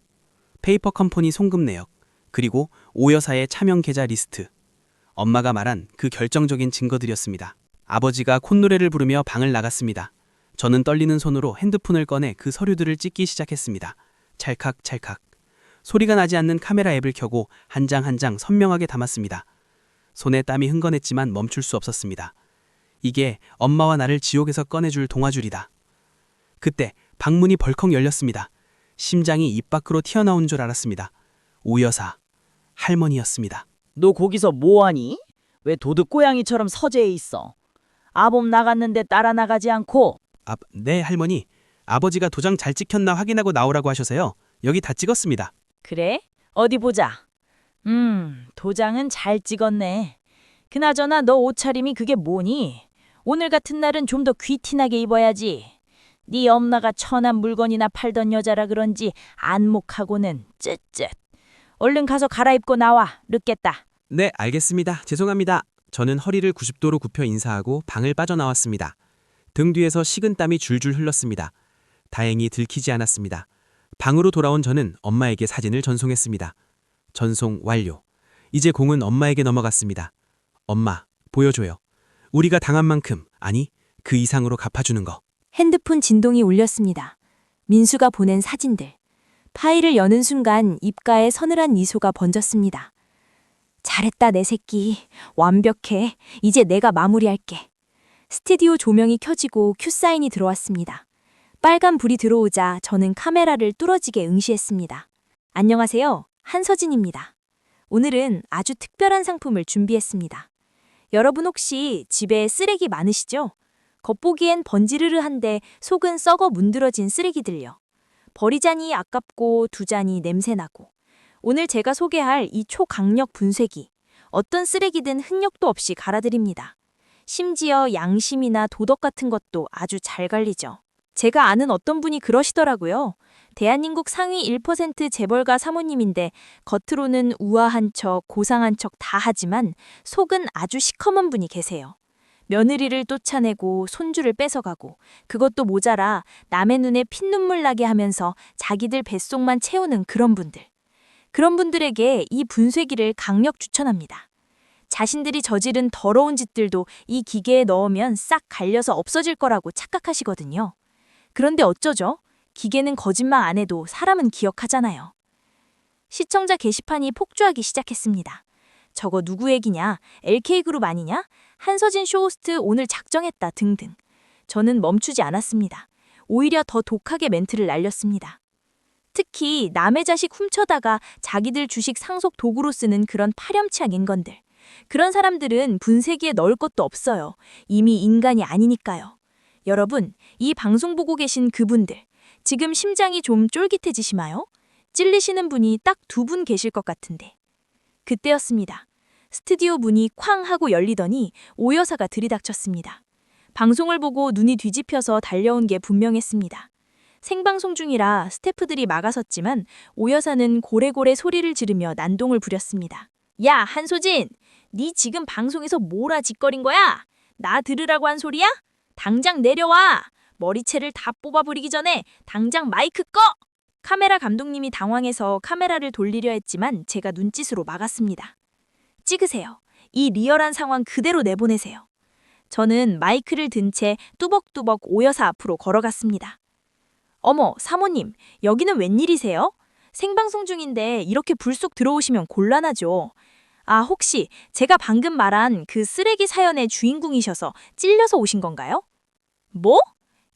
페이퍼 컴퍼니 송금 내역, 그리고 오여사의 차명 계좌 리스트. 엄마가 말한 그 결정적인 증거들이었습니다. 아버지가 콧노래를 부르며 방을 나갔습니다. 저는 떨리는 손으로 핸드폰을 꺼내 그 서류들을 찍기 시작했습니다. 찰칵찰칵. 소리가 나지 않는 카메라 앱을 켜고 한 장 한 장 선명하게 담았습니다. 손에 땀이 흥건했지만 멈출 수 없었습니다. 이게 엄마와 나를 지옥에서 꺼내줄 동화줄이다. 그때 방문이 벌컥 열렸습니다. 심장이 입 밖으로 튀어나온 줄 알았습니다. 오여사, 할머니였습니다. 너 거기서 뭐하니? 왜 도둑고양이처럼 서재에 있어? 아범 나갔는데 따라 나가지 않고. 네 할머니. 아버지가 도장 잘 찍혔나 확인하고 나오라고 하셔서요. 여기 다 찍었습니다. 그래? 어디 보자. 도장은 잘 찍었네. 그나저나 너 옷차림이 그게 뭐니? 오늘 같은 날은 좀 더 귀티나게 입어야지. 네 엄마가 천한 물건이나 팔던 여자라 그런지 안목하고는 쯧쯧. 얼른 가서 갈아입고 나와. 늦겠다. 네, 알겠습니다. 죄송합니다. 저는 허리를 90도로 굽혀 인사하고 방을 빠져나왔습니다. 등 뒤에서 식은땀이 줄줄 흘렀습니다. 다행히 들키지 않았습니다. 방으로 돌아온 저는 엄마에게 사진을 전송했습니다. 전송 완료. 이제 공은 엄마에게 넘어갔습니다. 엄마, 보여줘요. 우리가 당한 만큼, 아니, 그 이상으로 갚아주는 거. 핸드폰 진동이 울렸습니다. 민수가 보낸 사진들. 파일을 여는 순간 입가에 서늘한 미소가 번졌습니다. 잘했다 내 새끼. 완벽해. 이제 내가 마무리할게. 스튜디오 조명이 켜지고 큐사인이 들어왔습니다. 빨간 불이 들어오자 저는 카메라를 뚫어지게 응시했습니다. 안녕하세요. 한서진입니다. 오늘은 아주 특별한 상품을 준비했습니다. 여러분 혹시 집에 쓰레기 많으시죠? 겉보기엔 번지르르한데 속은 썩어 문드러진 쓰레기들요. 버리자니 아깝고 두자니 냄새나고. 오늘 제가 소개할 이 초강력 분쇄기. 어떤 쓰레기든 흔적도 없이 갈아드립니다. 심지어 양심이나 도덕 같은 것도 아주 잘 갈리죠. 제가 아는 어떤 분이 그러시더라고요. 대한민국 상위 1% 재벌가 사모님인데 겉으로는 우아한 척, 고상한 척 다 하지만 속은 아주 시커먼 분이 계세요. 며느리를 쫓아내고 손주를 뺏어가고 그것도 모자라 남의 눈에 핏눈물 나게 하면서 자기들 뱃속만 채우는 그런 분들. 그런 분들에게 이 분쇄기를 강력 추천합니다. 자신들이 저지른 더러운 짓들도 이 기계에 넣으면 싹 갈려서 없어질 거라고 착각하시거든요. 그런데 어쩌죠? 기계는 거짓말 안 해도 사람은 기억하잖아요. 시청자 게시판이 폭주하기 시작했습니다. 저거 누구 얘기냐? LK그룹 아니냐? 한서진 쇼호스트 오늘 작정했다 등등. 저는 멈추지 않았습니다. 오히려 더 독하게 멘트를 날렸습니다. 특히 남의 자식 훔쳐다가 자기들 주식 상속 도구로 쓰는 그런 파렴치한 인건들. 그런 사람들은 분쇄기에 넣을 것도 없어요. 이미 인간이 아니니까요. 여러분, 이 방송 보고 계신 그분들, 지금 심장이 좀 쫄깃해지시나요? 찔리시는 분이 딱 2분 계실 것 같은데. 그때였습니다. 스튜디오 문이 쾅 하고 열리더니 오 여사가 들이닥쳤습니다. 방송을 보고 눈이 뒤집혀서 달려온 게 분명했습니다. 생방송 중이라 스태프들이 막아섰지만 오 여사는 고래고래 소리를 지르며 난동을 부렸습니다. 야, 한소진! 네 지금 방송에서 뭐라 짓거린 거야? 나 들으라고 한 소리야? 당장 내려와! 머리채를 다 뽑아버리기 전에 당장 마이크 꺼! 카메라 감독님이 당황해서 카메라를 돌리려 했지만 제가 눈짓으로 막았습니다. 찍으세요. 이 리얼한 상황 그대로 내보내세요. 저는 마이크를 든 채 뚜벅뚜벅 오 여사 앞으로 걸어갔습니다. 어머, 사모님, 여기는 웬일이세요? 생방송 중인데 이렇게 불쑥 들어오시면 곤란하죠. 아, 혹시 제가 방금 말한 그 쓰레기 사연의 주인공이셔서 찔려서 오신 건가요? 뭐?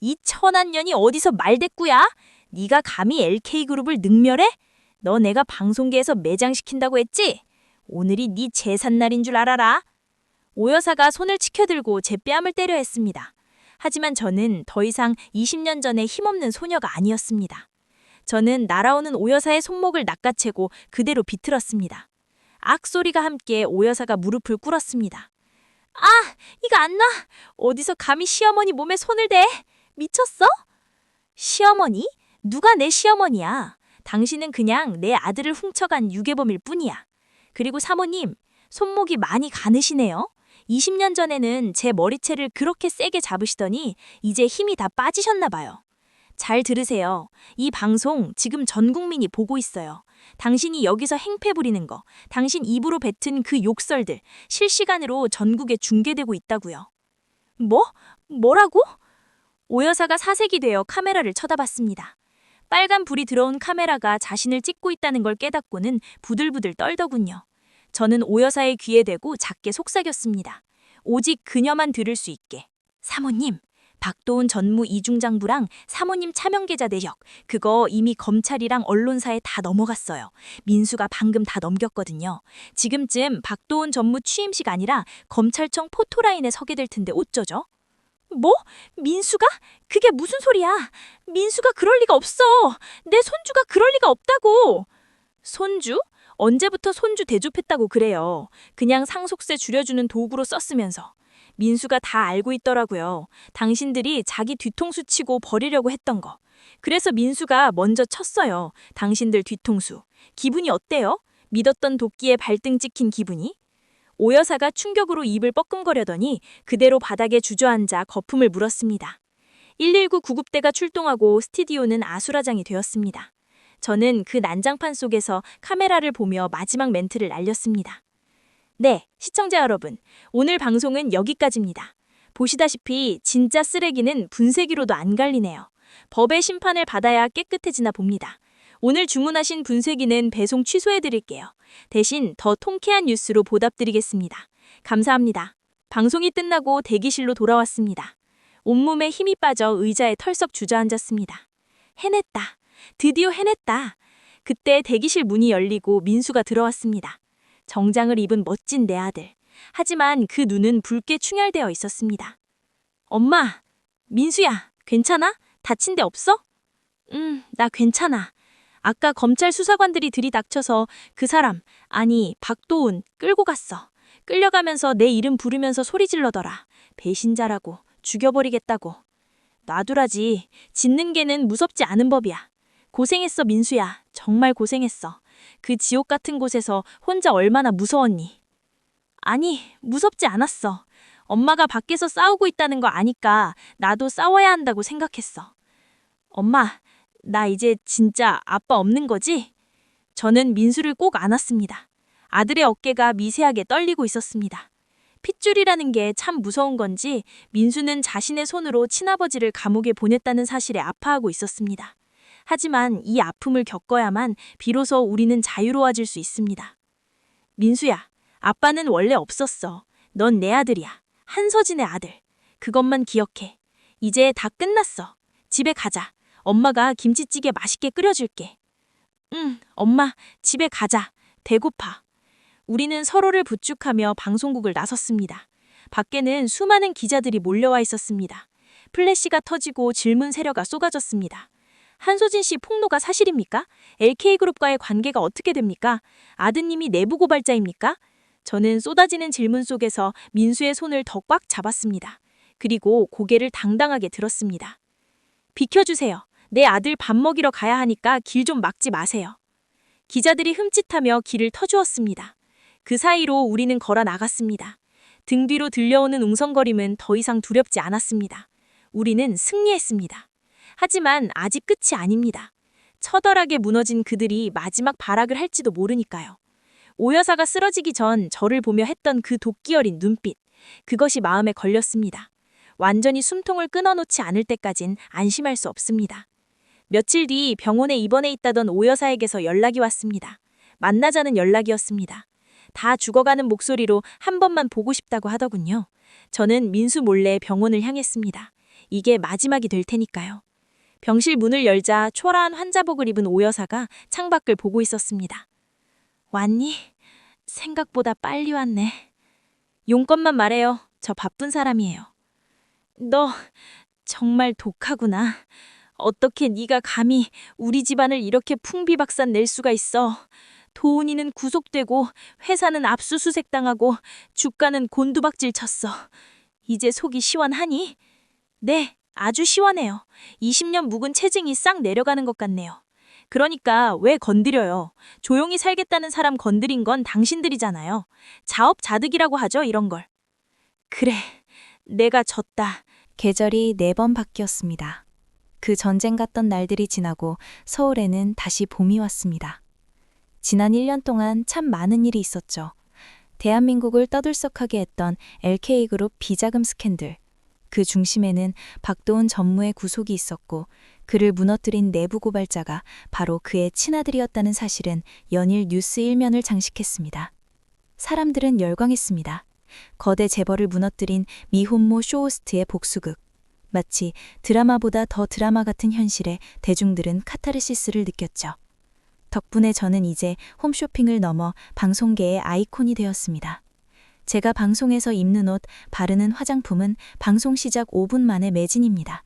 이 천한 년이 어디서 말대꾸야? 네가 감히 LK그룹을 능멸해? 너 내가 방송계에서 매장시킨다고 했지? 오늘이 네 제삿날인 줄 알아라. 오 여사가 손을 치켜들고 제 뺨을 때려 했습니다. 하지만 저는 더 이상 20년 전의 힘없는 소녀가 아니었습니다. 저는 날아오는 오 여사의 손목을 낚아채고 그대로 비틀었습니다. 악소리가 함께 오 여사가 무릎을 꿇었습니다. 아, 이거 안 놔. 어디서 감히 시어머니 몸에 손을 대? 미쳤어? 시어머니? 누가 내 시어머니야? 당신은 그냥 내 아들을 훔쳐간 유괴범일 뿐이야. 그리고 사모님, 손목이 많이 가느시네요. 20년 전에는 제 머리채를 그렇게 세게 잡으시더니 이제 힘이 다 빠지셨나 봐요. 잘 들으세요. 이 방송 지금 전 국민이 보고 있어요. 당신이 여기서 행패 부리는 거, 당신 입으로 뱉은 그 욕설들 실시간으로 전국에 중계되고 있다고요. 뭐라고? 오 여사가 사색이 되어 카메라를 쳐다봤습니다. 빨간 불이 들어온 카메라가 자신을 찍고 있다는 걸 깨닫고는 부들부들 떨더군요. 저는 오 여사의 귀에 대고 작게 속삭였습니다. 오직 그녀만 들을 수 있게. 사모님, 박도훈 전무 이중장부랑 사모님 차명계좌 내역, 그거 이미 검찰이랑 언론사에 다 넘어갔어요. 민수가 방금 다 넘겼거든요. 지금쯤 박도훈 전무 취임식 아니라 검찰청 포토라인에 서게 될 텐데 어쩌죠? 뭐? 민수가? 그게 무슨 소리야? 민수가 그럴 리가 없어. 내 손주가 그럴 리가 없다고. 손주? 언제부터 손주 대접했다고 그래요. 그냥 상속세 줄여주는 도구로 썼으면서. 민수가 다 알고 있더라고요. 당신들이 자기 뒤통수 치고 버리려고 했던 거. 그래서 민수가 먼저 쳤어요. 당신들 뒤통수. 기분이 어때요? 믿었던 도끼에 발등 찍힌 기분이? 오 여사가 충격으로 입을 뻐끔거려더니 그대로 바닥에 주저앉아 거품을 물었습니다. 119 구급대가 출동하고 스튜디오는 아수라장이 되었습니다. 저는 그 난장판 속에서 카메라를 보며 마지막 멘트를 날렸습니다. 네, 시청자 여러분, 오늘 방송은 여기까지입니다. 보시다시피 진짜 쓰레기는 분쇄기로도 안 갈리네요. 법의 심판을 받아야 깨끗해지나 봅니다. 오늘 주문하신 분쇄기는 배송 취소해드릴게요. 대신 더 통쾌한 뉴스로 보답드리겠습니다. 감사합니다. 방송이 끝나고 대기실로 돌아왔습니다. 온몸에 힘이 빠져 의자에 털썩 주저앉았습니다. 해냈다. 드디어 해냈다. 그때 대기실 문이 열리고 민수가 들어왔습니다. 정장을 입은 멋진 내 아들. 하지만 그 눈은 붉게 충혈되어 있었습니다. 엄마, 민수야, 괜찮아? 다친 데 없어? 나 괜찮아. 아까 검찰 수사관들이 들이닥쳐서 그 사람, 아니 박도훈, 끌고 갔어. 끌려가면서 내 이름 부르면서 소리 질러더라. 배신자라고, 죽여버리겠다고. 놔두라지. 짖는 개는 무섭지 않은 법이야. 고생했어 민수야. 정말 고생했어. 그 지옥 같은 곳에서 혼자 얼마나 무서웠니? 아니, 무섭지 않았어. 엄마가 밖에서 싸우고 있다는 거 아니까 나도 싸워야 한다고 생각했어. 엄마, 나 이제 진짜 아빠 없는 거지? 저는 민수를 꼭 안았습니다. 아들의 어깨가 미세하게 떨리고 있었습니다. 핏줄이라는 게 참 무서운 건지 민수는 자신의 손으로 친아버지를 감옥에 보냈다는 사실에 아파하고 있었습니다. 하지만 이 아픔을 겪어야만 비로소 우리는 자유로워질 수 있습니다. 민수야, 아빠는 원래 없었어. 넌 내 아들이야. 한서진의 아들. 그것만 기억해. 이제 다 끝났어. 집에 가자. 엄마가 김치찌개 맛있게 끓여줄게. 응, 엄마, 집에 가자. 배고파. 우리는 서로를 부축하며 방송국을 나섰습니다. 밖에는 수많은 기자들이 몰려와 있었습니다. 플래시가 터지고 질문 세려가 쏟아졌습니다. 한소진 씨 폭로가 사실입니까? LK그룹과의 관계가 어떻게 됩니까? 아드님이 내부 고발자입니까? 저는 쏟아지는 질문 속에서 민수의 손을 더 꽉 잡았습니다. 그리고 고개를 당당하게 들었습니다. 비켜주세요. 내 아들 밥 먹이러 가야 하니까 길 좀 막지 마세요. 기자들이 흠칫하며 길을 터주었습니다. 그 사이로 우리는 걸어 나갔습니다. 등 뒤로 들려오는 웅성거림은 더 이상 두렵지 않았습니다. 우리는 승리했습니다. 하지만 아직 끝이 아닙니다. 처절하게 무너진 그들이 마지막 발악을 할지도 모르니까요. 오 여사가 쓰러지기 전 저를 보며 했던 그 도끼 어린 눈빛, 그것이 마음에 걸렸습니다. 완전히 숨통을 끊어놓지 않을 때까진 안심할 수 없습니다. 며칠 뒤 병원에 입원해 있다던 오 여사에게서 연락이 왔습니다. 만나자는 연락이었습니다. 다 죽어가는 목소리로 한 번만 보고 싶다고 하더군요. 저는 민수 몰래 병원을 향했습니다. 이게 마지막이 될 테니까요. 병실 문을 열자 초라한 환자복을 입은 오 여사가 창밖을 보고 있었습니다. 왔니? 생각보다 빨리 왔네. 용건만 말해요. 저 바쁜 사람이에요. 너 정말 독하구나. 어떻게 네가 감히 우리 집안을 이렇게 풍비박산 낼 수가 있어. 도훈이는 구속되고 회사는 압수수색당하고 주가는 곤두박질 쳤어. 이제 속이 시원하니? 네, 아주 시원해요. 20년 묵은 체증이 싹 내려가는 것 같네요. 그러니까 왜 건드려요? 조용히 살겠다는 사람 건드린 건 당신들이잖아요. 자업자득이라고 하죠, 이런 걸. 그래, 내가 졌다. 계절이 4번 바뀌었습니다. 그 전쟁 같던 날들이 지나고 서울에는 다시 봄이 왔습니다. 지난 1년 동안 참 많은 일이 있었죠. 대한민국을 떠들썩하게 했던 LK그룹 비자금 스캔들. 그 중심에는 박도훈 전무의 구속이 있었고 그를 무너뜨린 내부 고발자가 바로 그의 친아들이었다는 사실은 연일 뉴스 1면을 장식했습니다. 사람들은 열광했습니다. 거대 재벌을 무너뜨린 미혼모 쇼호스트의 복수극. 마치 드라마보다 더 드라마 같은 현실에 대중들은 카타르시스를 느꼈죠. 덕분에 저는 이제 홈쇼핑을 넘어 방송계의 아이콘이 되었습니다. 제가 방송에서 입는 옷, 바르는 화장품은 방송 시작 5분 만에 매진입니다.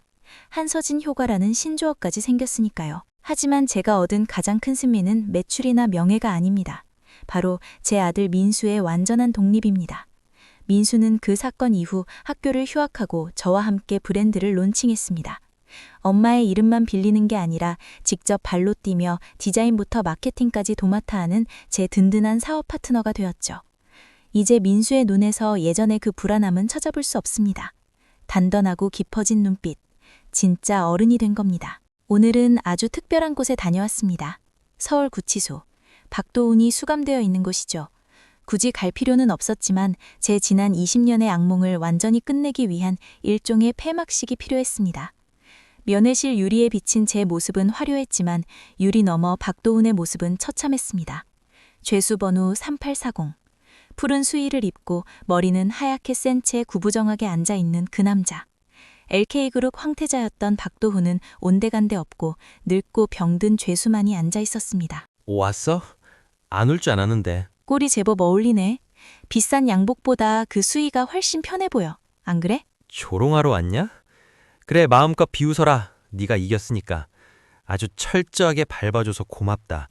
한서진 효과라는 신조어까지 생겼으니까요. 하지만 제가 얻은 가장 큰 승리는 매출이나 명예가 아닙니다. 바로 제 아들 민수의 완전한 독립입니다. 민수는 그 사건 이후 학교를 휴학하고 저와 함께 브랜드를 론칭했습니다. 엄마의 이름만 빌리는 게 아니라 직접 발로 뛰며 디자인부터 마케팅까지 도맡아 하는 제 든든한 사업 파트너가 되었죠. 이제 민수의 눈에서 예전의 그 불안함은 찾아볼 수 없습니다. 단단하고 깊어진 눈빛, 진짜 어른이 된 겁니다. 오늘은 아주 특별한 곳에 다녀왔습니다. 서울구치소, 박도훈이 수감되어 있는 곳이죠. 굳이 갈 필요는 없었지만 제 지난 20년의 악몽을 완전히 끝내기 위한 일종의 폐막식이 필요했습니다. 면회실 유리에 비친 제 모습은 화려했지만 유리 너머 박도훈의 모습은 처참했습니다. 죄수번호 3840. 푸른 수의를 입고 머리는 하얗게 센 채 구부정하게 앉아있는 그 남자. LK그룹 황태자였던 박도훈은 온데간데 없고 늙고 병든 죄수만이 앉아있었습니다. 왔어? 안 올 줄 알았는데. 꼴이 제법 어울리네. 비싼 양복보다 그 수의가 훨씬 편해 보여. 안 그래? 조롱하러 왔냐? 그래, 마음껏 비웃어라. 네가 이겼으니까. 아주 철저하게 밟아줘서 고맙다.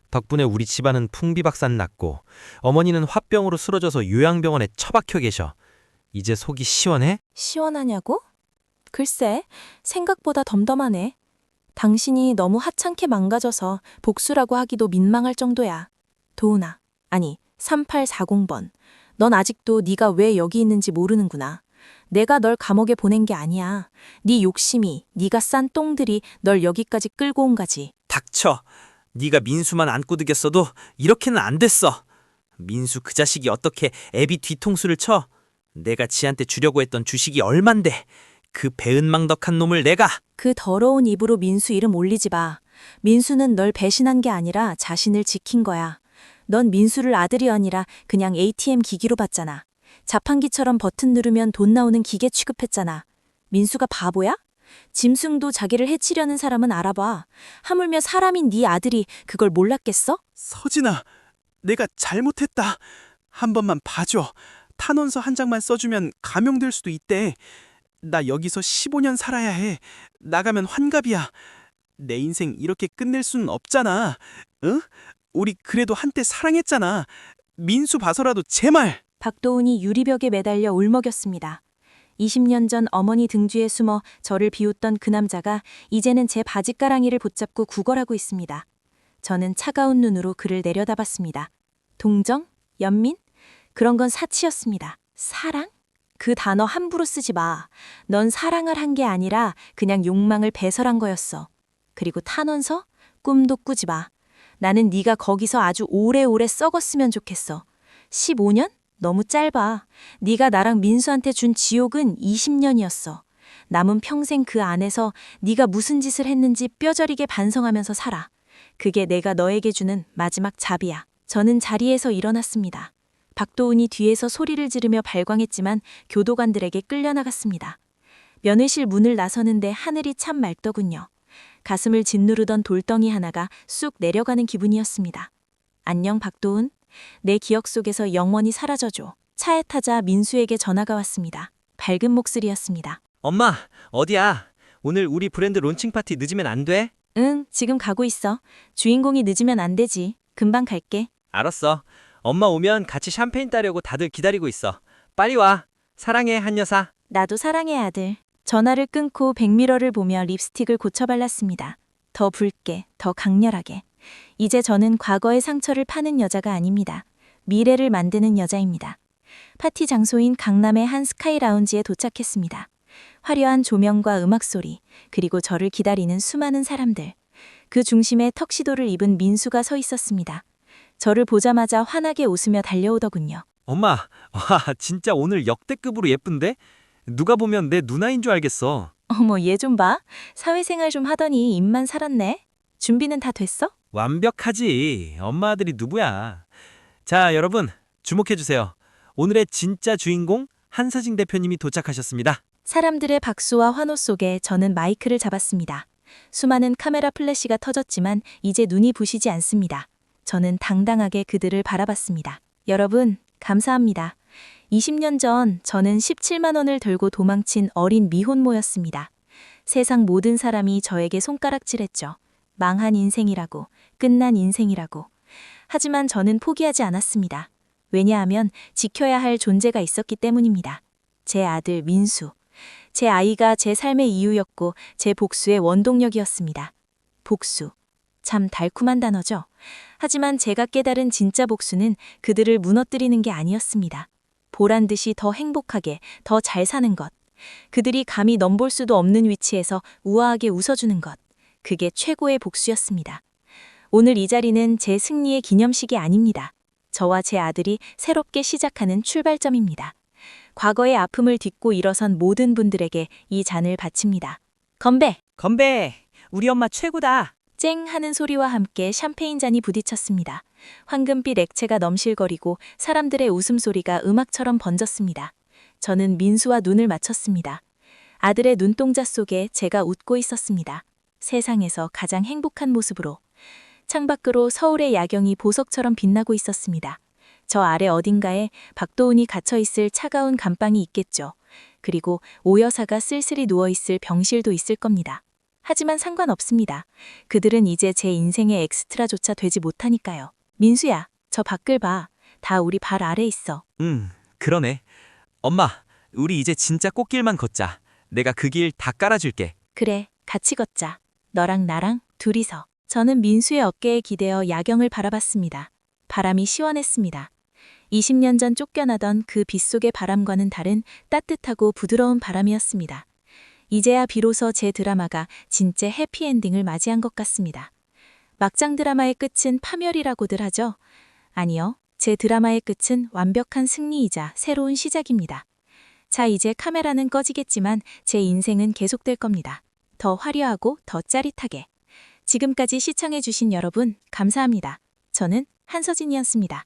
덕분에 우리 집안은 풍비박산 났고 어머니는 화병으로 쓰러져서 요양병원에 처박혀 계셔. 이제 속이 시원해? 시원하냐고? 글쎄, 생각보다 덤덤하네. 당신이 너무 하찮게 망가져서 복수라고 하기도 민망할 정도야. 도훈아, 아니 3840번. 넌 아직도 네가 왜 여기 있는지 모르는구나. 내가 널 감옥에 보낸 게 아니야. 네 욕심이, 네가 싼 똥들이 널 여기까지 끌고 온 거지. 닥쳐. 네가 민수만 안 꼬드겼어도 이렇게는 안 됐어. 민수 그 자식이 어떻게 애비 뒤통수를 쳐? 내가 지한테 주려고 했던 주식이 얼만데. 그 배은망덕한 놈을 내가. 그 더러운 입으로 민수 이름 올리지 마. 민수는 널 배신한 게 아니라 자신을 지킨 거야. 넌 민수를 아들이 아니라 그냥 ATM 기기로 봤잖아. 자판기처럼 버튼 누르면 돈 나오는 기계 취급했잖아. 민수가 바보야? 짐승도 자기를 해치려는 사람은 알아봐. 하물며 사람인 네 아들이 그걸 몰랐겠어? 서진아, 내가 잘못했다. 한 번만 봐줘. 탄원서 한 장만 써주면 감용될 수도 있대. 나 여기서 15년 살아야 해. 나가면 환갑이야. 내 인생 이렇게 끝낼 수는 없잖아. 응? 우리 그래도 한때 사랑했잖아. 민수 봐서라도 제발. 박도훈이 유리벽에 매달려 울먹였습니다. 20년 전 어머니 등 뒤에 숨어 저를 비웃던 그 남자가 이제는 제 바지가랑이를 붙잡고 구걸하고 있습니다. 저는 차가운 눈으로 그를 내려다봤습니다. 동정? 연민? 그런 건 사치였습니다. 사랑? 그 단어 함부로 쓰지 마. 넌 사랑을 한 게 아니라 그냥 욕망을 배설한 거였어. 그리고 탄원서? 꿈도 꾸지 마. 나는 네가 거기서 아주 오래오래 썩었으면 좋겠어. 15년? 너무 짧아. 네가 나랑 민수한테 준 지옥은 20년이었어. 남은 평생 그 안에서 네가 무슨 짓을 했는지 뼈저리게 반성하면서 살아. 그게 내가 너에게 주는 마지막 잡이야. 저는 자리에서 일어났습니다. 박도훈이 뒤에서 소리를 지르며 발광했지만 교도관들에게 끌려나갔습니다. 면회실 문을 나서는데 하늘이 참 맑더군요. 가슴을 짓누르던 돌덩이 하나가 쑥 내려가는 기분이었습니다. 안녕 박도훈. 내 기억 속에서 영원히 사라져줘. 차에 타자 민수에게 전화가 왔습니다. 밝은 목소리였습니다. 엄마, 어디야? 오늘 우리 브랜드 론칭 파티 늦으면 안 돼? 응, 지금 가고 있어. 주인공이 늦으면 안 되지. 금방 갈게. 알았어. 엄마 오면 같이 샴페인 따려고 다들 기다리고 있어. 빨리 와. 사랑해, 한여사. 나도 사랑해 아들. 전화를 끊고 백미러를 보며 립스틱을 고쳐 발랐습니다. 더 붉게, 더 강렬하게. 이제 저는 과거의 상처를 파는 여자가 아닙니다. 미래를 만드는 여자입니다. 파티 장소인 강남의 한 스카이 라운지에 도착했습니다. 화려한 조명과 음악 소리, 그리고 저를 기다리는 수많은 사람들. 그 중심에 턱시도를 입은 민수가 서 있었습니다. 저를 보자마자 환하게 웃으며 달려오더군요. 엄마, 와, 진짜 오늘 역대급으로 예쁜데? 누가 보면 내 누나인 줄 알겠어. 어머, 얘 좀 봐. 사회생활 좀 하더니 입만 살았네. 준비는 다 됐어? 완벽하지. 엄마 아들이 누구야. 자, 여러분, 주목해주세요. 오늘의 진짜 주인공 한서진 대표님이 도착하셨습니다. 사람들의 박수와 환호 속에 저는 마이크를 잡았습니다. 수많은 카메라 플래시가 터졌지만 이제 눈이 부시지 않습니다. 저는 당당하게 그들을 바라봤습니다. 여러분, 감사합니다. 20년 전 저는 17만 원을 들고 도망친 어린 미혼모였습니다. 세상 모든 사람이 저에게 손가락질했죠. 망한 인생이라고, 끝난 인생이라고. 하지만 저는 포기하지 않았습니다. 왜냐하면 지켜야 할 존재가 있었기 때문입니다. 제 아들 민수. 제 아이가 제 삶의 이유였고 제 복수의 원동력이었습니다. 복수. 참 달콤한 단어죠. 하지만 제가 깨달은 진짜 복수는 그들을 무너뜨리는 게 아니었습니다. 보란 듯이 더 행복하게, 더 잘 사는 것. 그들이 감히 넘볼 수도 없는 위치에서 우아하게 웃어주는 것. 그게 최고의 복수였습니다. 오늘 이 자리는 제 승리의 기념식이 아닙니다. 저와 제 아들이 새롭게 시작하는 출발점입니다. 과거의 아픔을 딛고 일어선 모든 분들에게 이 잔을 바칩니다. 건배! 건배. 우리 엄마 최고다. 쨍 하는 소리와 함께 샴페인 잔이 부딪혔습니다. 황금빛 액체가 넘실거리고 사람들의 웃음소리가 음악처럼 번졌습니다. 저는 민수와 눈을 맞췄습니다. 아들의 눈동자 속에 제가 웃고 있었습니다. 세상에서 가장 행복한 모습으로. 창밖으로 서울의 야경이 보석처럼 빛나고 있었습니다. 저 아래 어딘가에 박도훈이 갇혀있을 차가운 감방이 있겠죠. 그리고 오 여사가 쓸쓸히 누워있을 병실도 있을 겁니다. 하지만 상관없습니다. 그들은 이제 제 인생의 엑스트라조차 되지 못하니까요. 민수야, 저 밖을 봐. 다 우리 발 아래 있어. 그러네. 엄마, 우리 이제 진짜 꽃길만 걷자. 내가 그 길 다 깔아줄게. 그래, 같이 걷자. 너랑 나랑 둘이서. 저는 민수의 어깨에 기대어 야경을 바라봤습니다. 바람이 시원했습니다. 20년 전 쫓겨나던 그 빗속의 바람과는 다른 따뜻하고 부드러운 바람이었습니다. 이제야 비로소 제 드라마가 진짜 해피엔딩을 맞이한 것 같습니다. 막장 드라마의 끝은 파멸이라고들 하죠? 아니요. 제 드라마의 끝은 완벽한 승리이자 새로운 시작입니다. 자, 이제 카메라는 꺼지겠지만 제 인생은 계속될 겁니다. 더 화려하고 더 짜릿하게. 지금까지 시청해주신 여러분, 감사합니다. 저는 한서진이었습니다.